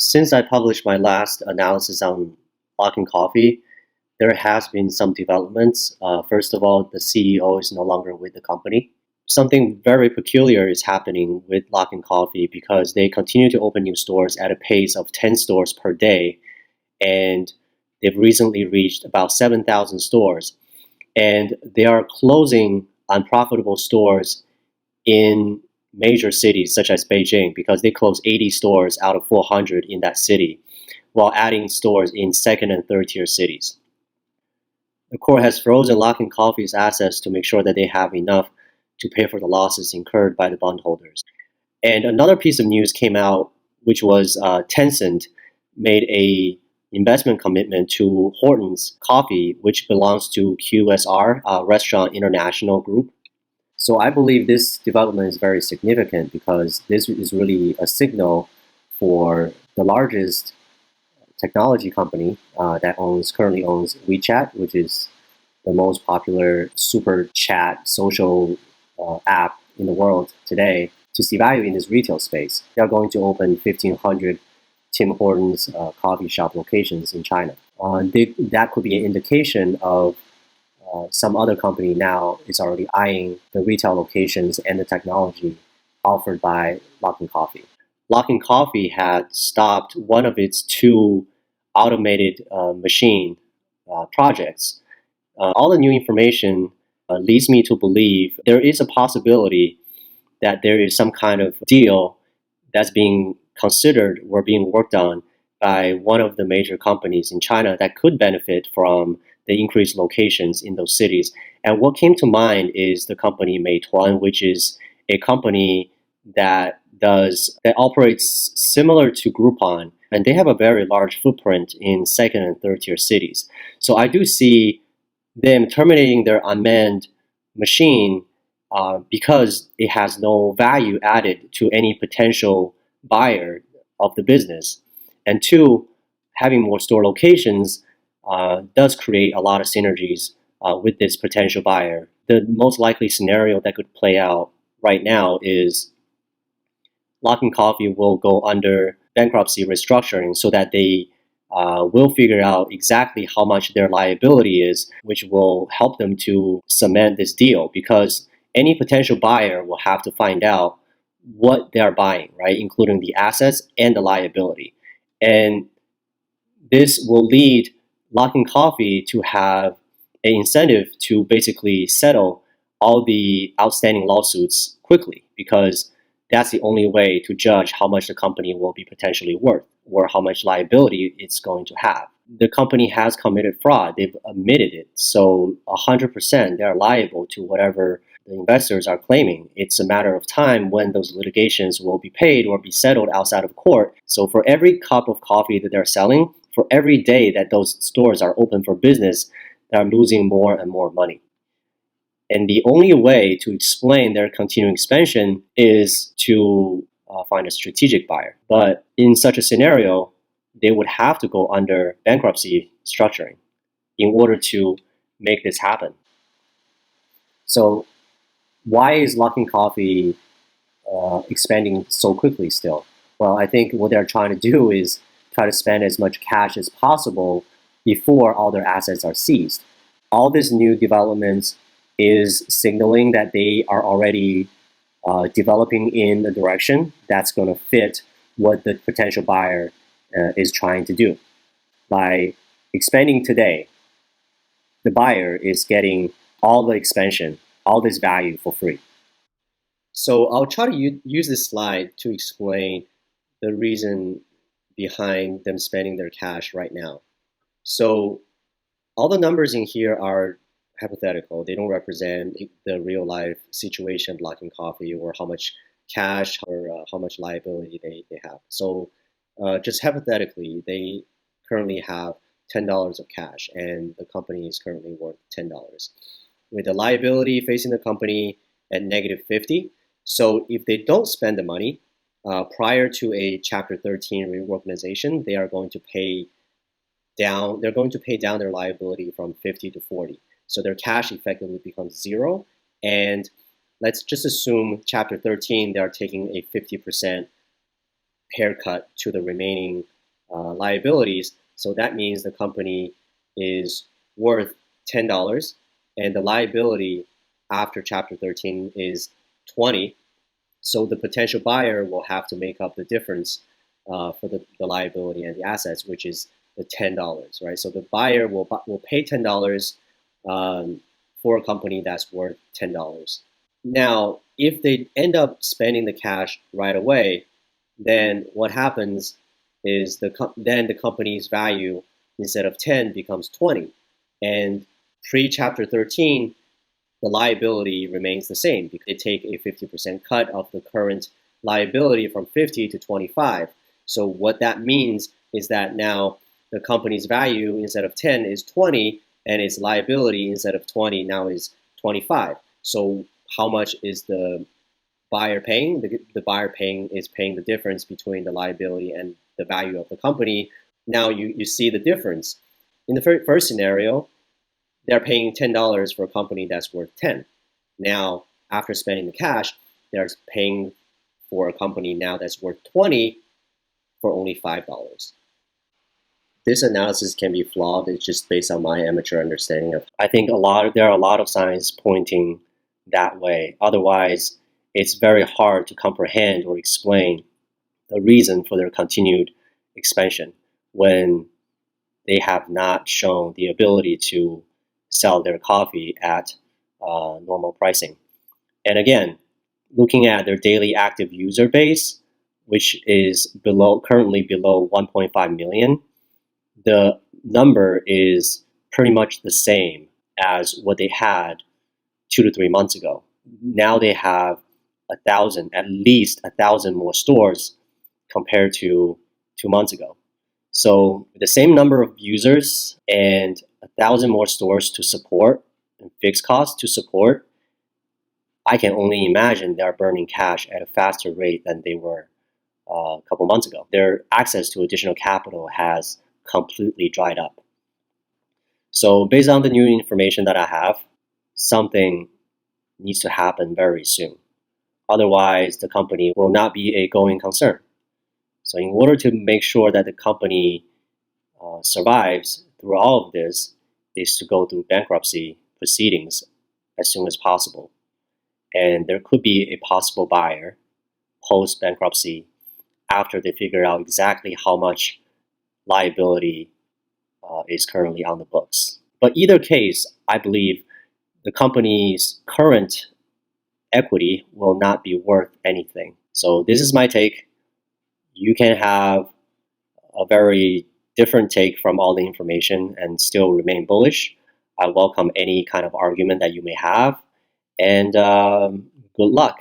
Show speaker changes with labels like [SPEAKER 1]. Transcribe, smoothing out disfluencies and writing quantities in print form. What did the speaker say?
[SPEAKER 1] Since I published my last analysis on Luckin Coffee, there has been some developments. First of all, the CEO is no longer with the company. Something very peculiar is happening with Luckin Coffee because they continue to open new stores at a pace of 10 stores per day, and they've recently reached about 7,000 stores. And they are closing unprofitable stores in major cities such as Beijing because they closed 80 stores out of 400 in that city, while adding stores in second and third tier cities. The court has frozen Luckin Coffee's assets to make sure that they have enough to pay for the losses incurred by the bondholders. And another piece of news came out, which was Tencent made a investment commitment to Horton's Coffee, which belongs to QSR, Restaurant International Group. So I believe this development is very significant because this is really a signal for the largest technology company that currently owns WeChat, which is the most popular super chat social app in the world today, to see value in this retail space. They are going to open 1,500 Tim Hortons coffee shop locations in China. That could be an indication of some other company now is already eyeing the retail locations and the technology offered by Luckin Coffee. Luckin Coffee had stopped one of its two automated machine projects. All the new information leads me to believe there is a possibility that there is some kind of deal that's being considered or being worked on by one of the major companies in China that could benefit from the increased locations in those cities. And what came to mind is the company Meituan, which is a company that operates similar to Groupon, and they have a very large footprint in second and third tier cities. So I do see them terminating their unmanned machine because it has no value added to any potential buyer of the business. And two, having more store locations does create a lot of synergies with this potential buyer. The most likely scenario that could play out right now is Luckin Coffee will go under bankruptcy restructuring so that they will figure out exactly how much their liability is, which will help them to cement this deal, because any potential buyer will have to find out what they are buying, right, including the assets and the liability. And this will lead Luckin Coffee to have an incentive to basically settle all the outstanding lawsuits quickly, because that's the only way to judge how much the company will be potentially worth or how much liability it's going to have. The company has committed fraud. They've admitted it. So 100% they're liable to whatever the investors are claiming. It's a matter of time when those litigations will be paid or be settled outside of court. So for every cup of coffee that they're selling, for every day that those stores are open for business, they're losing more and more money. And the only way to explain their continuing expansion is to find a strategic buyer. But in such a scenario, they would have to go under bankruptcy structuring in order to make this happen. So why is Luckin Coffee expanding so quickly still? Well, I think what they're trying to do is try to spend as much cash as possible before all their assets are seized. All these new developments is signaling that they are already developing in a direction that's going to fit what the potential buyer is trying to do. By expanding today, the buyer is getting all the expansion, all this value for free. So I'll try to use this slide to explain the reason behind them spending their cash right now. So all the numbers in here are hypothetical. They don't represent the real life situation of Luckin Coffee or how much cash or how much liability they have. So just hypothetically, they currently have $10 of cash and the company is currently worth $10. With the liability facing the company at -50. So if they don't spend the money prior to a Chapter 13 reorganization, they are going to pay down. They're going to pay down their liability from 50 to 40. So their cash effectively becomes zero. And let's just assume Chapter 13, they're taking a 50% haircut to the remaining liabilities. So that means the company is worth $10 and the liability after Chapter 13 is 20. So the potential buyer will have to make up the difference for the liability and the assets, which is the $10, right? So the buyer will pay $10 for a company that's worth $10. Now, if they end up spending the cash right away, then what happens is then the company's value instead of 10 becomes 20. And pre-Chapter 13, the liability remains the same because they take a 50% cut of the current liability from 50 to 25. So what that means is that now the company's value instead of 10 is 20 and its liability instead of 20 now is 25. So how much is the buyer paying? The buyer is paying the difference between the liability and the value of the company. Now you see the difference. In the first scenario, they're paying $10 for a company that's worth 10. Now, after spending the cash, they're paying for a company now that's worth 20 for only $5. This analysis can be flawed. It's just based on my amateur understanding of. I think there are a lot of signs pointing that way. Otherwise, it's very hard to comprehend or explain the reason for their continued expansion when they have not shown the ability to sell their coffee at normal pricing. And again, looking at their daily active user base, which is currently below 1.5 million, the number is pretty much the same as what they had 2 to 3 months ago. Now they have at least 1,000 more stores compared to 2 months ago. So the same number of users and 1,000 more stores to support and fixed costs to support, I can only imagine they're burning cash at a faster rate than they were a couple months ago. Their access to additional capital has completely dried up. So based on the new information that I have, something needs to happen very soon. Otherwise, the company will not be a going concern. So in order to make sure that the company survives through all of this is to go through bankruptcy proceedings as soon as possible. And there could be a possible buyer post-bankruptcy after they figure out exactly how much liability is currently on the books. But either case, I believe the company's current equity will not be worth anything. So this is my take. You can have a very different take from all the information and still remain bullish. I welcome any kind of argument that you may have, and good luck.